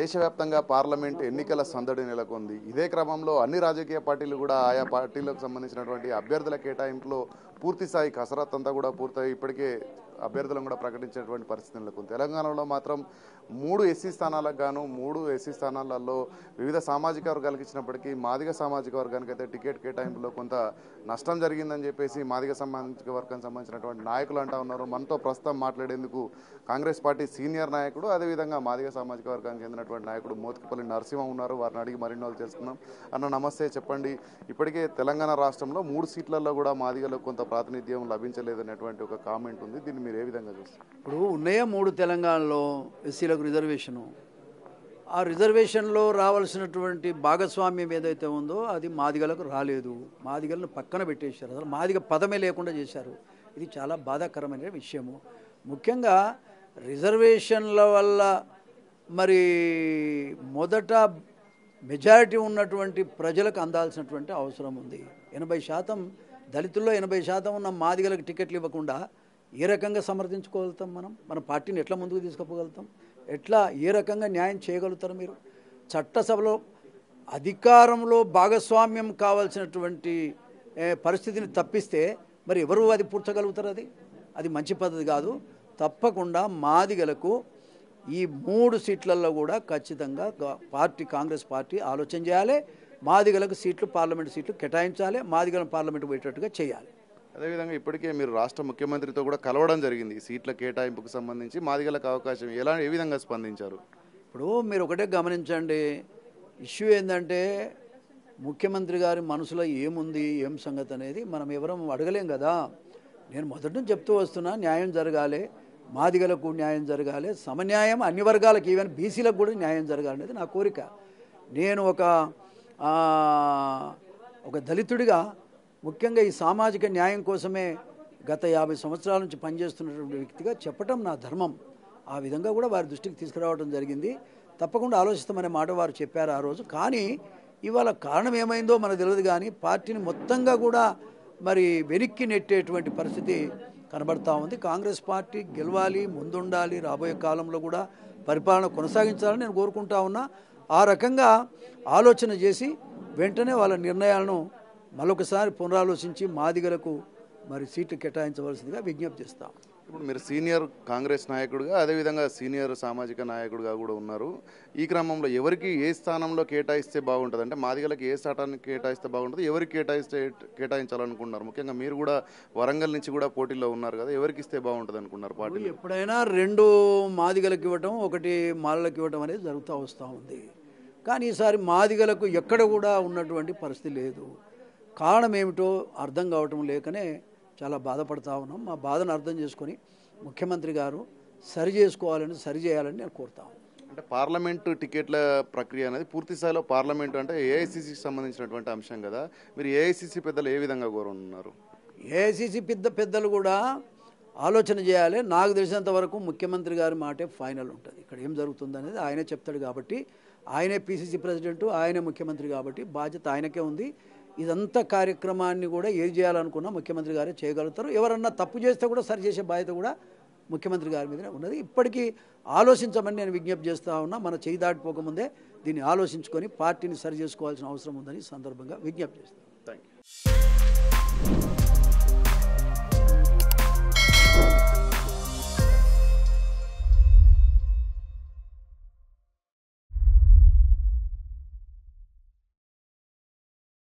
దేశవ్యాప్తంగా పార్లమెంట్ ఎన్నికల సందడి నెలకొంది. ఇదే క్రమంలో అన్ని రాజకీయ పార్టీలు కూడా ఆయా పార్టీలకు సంబంధించినటువంటి అభ్యర్థుల కేటాయింపులో పూర్తి స్థాయి కసరత్తు అంతా కూడా పూర్తయి ఇప్పటికే అభ్యర్థులను కూడా ప్రకటించేటువంటి పరిస్థితి నెలకొంది. తెలంగాణలో మాత్రం 3 ఎస్సీ స్థానాలకు గాను 3 ఎస్సీ స్థానాలలో వివిధ సామాజిక వర్గాలకు ఇచ్చినప్పటికీ మాదిగ సామాజిక వర్గానికి అయితే టికెట్ కేటాయింపులో కొంత నష్టం జరిగిందని చెప్పేసి మాదిగ సామాజిక వర్గానికి సంబంధించినటువంటి నాయకులు అంటా ఉన్నారు. మనతో ప్రస్తుతం మాట్లాడేందుకు కాంగ్రెస్ పార్టీ సీనియర్ నాయకుడు అదేవిధంగా మాదిగ సామాజిక వర్గానికి చెందినటువంటి నాయకుడు మోత్కుపల్లి నరసింహ ఉన్నారు. వారిని అడిగి మరిన్ని వాళ్ళు తెలుసుకుందాం. అన్న నమస్తే, చెప్పండి. ఇప్పటికే తెలంగాణ రాష్ట్రంలో 3 సీట్లలో కూడా మాదిగలకు కొంత ప్రాతినిధ్యం లభించలేదనేటువంటి ఒక కామెంట్ ఉంది. దీన్ని మీరు ఏ విధంగా చూస్తారు? ఇప్పుడు ఉన్నాయే 3 తెలంగాణలో ఎస్సీలకు రిజర్వేషను. ఆ రిజర్వేషన్లో రావాల్సినటువంటి భాగస్వామ్యం ఏదైతే ఉందో అది మాదిగలకు రాలేదు. మాదిగలను పక్కన పెట్టేశారు. అసలు మాదిగ పదమే లేకుండా చేశారు. ఇది చాలా బాధాకరమైన విషయము. ముఖ్యంగా రిజర్వేషన్ల వల్ల మరి మొదట మెజారిటీ ఉన్నటువంటి ప్రజలకు అందాల్సినటువంటి అవసరం ఉంది. 80% దళితుల్లో 80% ఉన్న మాదిగలకు టికెట్లు ఇవ్వకుండా ఏ రకంగా సమర్థించుకోగలుగుతాం? మన పార్టీని ఎట్లా ముందుకు తీసుకుపోగలుగుతాం? ఎట్లా ఏ రకంగా న్యాయం చేయగలుగుతారు? మీరు చట్టసభలో అధికారంలో భాగస్వామ్యం కావాల్సినటువంటి పరిస్థితిని తప్పిస్తే మరి ఎవరు అది పూడ్చగలుగుతారు? అది మంచి పద్ధతి కాదు. తప్పకుండా మాదిగలకు ఈ 3 సీట్లలో కూడా ఖచ్చితంగా కాంగ్రెస్ పార్టీ ఆలోచన చేయాలి. మాదిగలకు సీట్లు, పార్లమెంటు సీట్లు కేటాయించాలి. మాదిగలను పార్లమెంటు పోయేటట్టుగా చేయాలి. అదేవిధంగా ఇప్పటికే మీరు రాష్ట్ర ముఖ్యమంత్రితో కూడా కలవడం జరిగింది. సీట్ల కేటాయింపుకు సంబంధించి మాదిగలకు అవకాశం ఏ విధంగా స్పందించారు? ఇప్పుడు మీరు ఒకటే గమనించండి, ఇష్యూ ఏంటంటే ముఖ్యమంత్రి గారి మనసులో ఏముంది, ఏం సంగతి అనేది మనం ఎవరం అడగలేం కదా. నేను మొదటి నుంచి చెప్తూ వస్తున్నా, న్యాయం జరగాలి, మాదిగలకు న్యాయం జరగాలి, సమన్యాయం అన్ని వర్గాలకు, ఈవెన్ బీసీలకు కూడా న్యాయం జరగాలనేది నా కోరిక. నేను ఒక దళితుడిగా ముఖ్యంగా ఈ సామాజిక న్యాయం కోసమే గత 50 సంవత్సరాల నుంచి పనిచేస్తున్నటువంటి వ్యక్తిగా చెప్పటం నా ధర్మం. ఆ విధంగా కూడా వారి దృష్టికి తీసుకురావడం జరిగింది. తప్పకుండా ఆలోచిస్తామనే మాట వారు చెప్పారు ఆ రోజు. కానీ ఇవాళ కారణం ఏమైందో మనకు తెలియదు. కానీ పార్టీని మొత్తంగా కూడా మరి వెనక్కి నెట్టేటువంటి పరిస్థితి కనబడతా ఉంది. కాంగ్రెస్ పార్టీ గెలవాలి, ముందుండాలి, రాబోయే కాలంలో కూడా పరిపాలన కొనసాగించాలని నేను కోరుకుంటా ఉన్నా. ఆ రకంగా ఆలోచన చేసి వెంటనే వాళ్ళ నిర్ణయాలను మరొకసారి పునరాలోచించి మాదిగలకు మరి సీట్లు కేటాయించవలసిందిగా విజ్ఞప్తి చేస్తాం. ఇప్పుడు మీరు సీనియర్ కాంగ్రెస్ నాయకుడిగా అదేవిధంగా సీనియర్ సామాజిక నాయకుడిగా కూడా ఉన్నారు. ఈ క్రమంలో ఎవరికి ఏ స్థానంలో కేటాయిస్తే బాగుంటుంది, అంటే మాదిగలకు ఏ స్థానానికి కేటాయిస్తే బాగుంటుంది, ఎవరికి కేటాయించాలనుకుంటున్నారు? ముఖ్యంగా మీరు కూడా వరంగల్ నుంచి కూడా పోటీలో ఉన్నారు కదా, ఎవరికి ఇస్తే బాగుంటుంది అనుకున్నారు పార్టీ? ఎప్పుడైనా 2 మాదిగలకు ఇవ్వటం, 1 మాలలకు ఇవ్వటం అనేది జరుగుతూ వస్తూ ఉంది. కానీ ఈసారి మాదిగలకు ఎక్కడ కూడా ఉన్నటువంటి పరిస్థితి లేదు. కారణం ఏమిటో అర్థం కావటం లేకనే చాలా బాధపడతా ఉన్నాం. మా బాధను అర్థం చేసుకొని ముఖ్యమంత్రి గారు సరి చేయాలని నేను కోరుతాను. అంటే పార్లమెంటు టికెట్ల ప్రక్రియ అనేది పూర్తి స్థాయిలో పార్లమెంటు అంటే ఏఐసిసికి సంబంధించినటువంటి అంశం కదా. మీరు ఏఐసిసి పెద్దలు ఏ విధంగా కోరుతున్నారు? ఏఐసిసి పెద్దలు కూడా ఆలోచన చేయాలి. నాకు తెలిసినంత వరకు ముఖ్యమంత్రి గారి మాటే ఫైనల్ ఉంటుంది. ఇక్కడ ఏం జరుగుతుంది అనేది ఆయనే చెప్తాడు. కాబట్టి ఆయనే పిసిసి ప్రెసిడెంటు, ఆయనే ముఖ్యమంత్రి కాబట్టి బాధ్యత ఆయనకే ఉంది. ఇదంతా కార్యక్రమాన్ని కూడా ఏది చేయాలనుకున్నా ముఖ్యమంత్రి గారే చేయగలుగుతారు. ఎవరన్నా తప్పు చేస్తే కూడా సరి చేసే బాధ్యత కూడా ముఖ్యమంత్రి గారి మీదనే ఉన్నది. ఇప్పటికీ ఆలోచించమని నేను విజ్ఞప్తి చేస్తూ ఉన్నా. మన చేయి దాటిపోకముందే దీన్ని ఆలోచించుకొని పార్టీని సరి చేసుకోవాల్సిన అవసరం ఉందని సందర్భంగా విజ్ఞప్తి చేస్తాను. Thank you.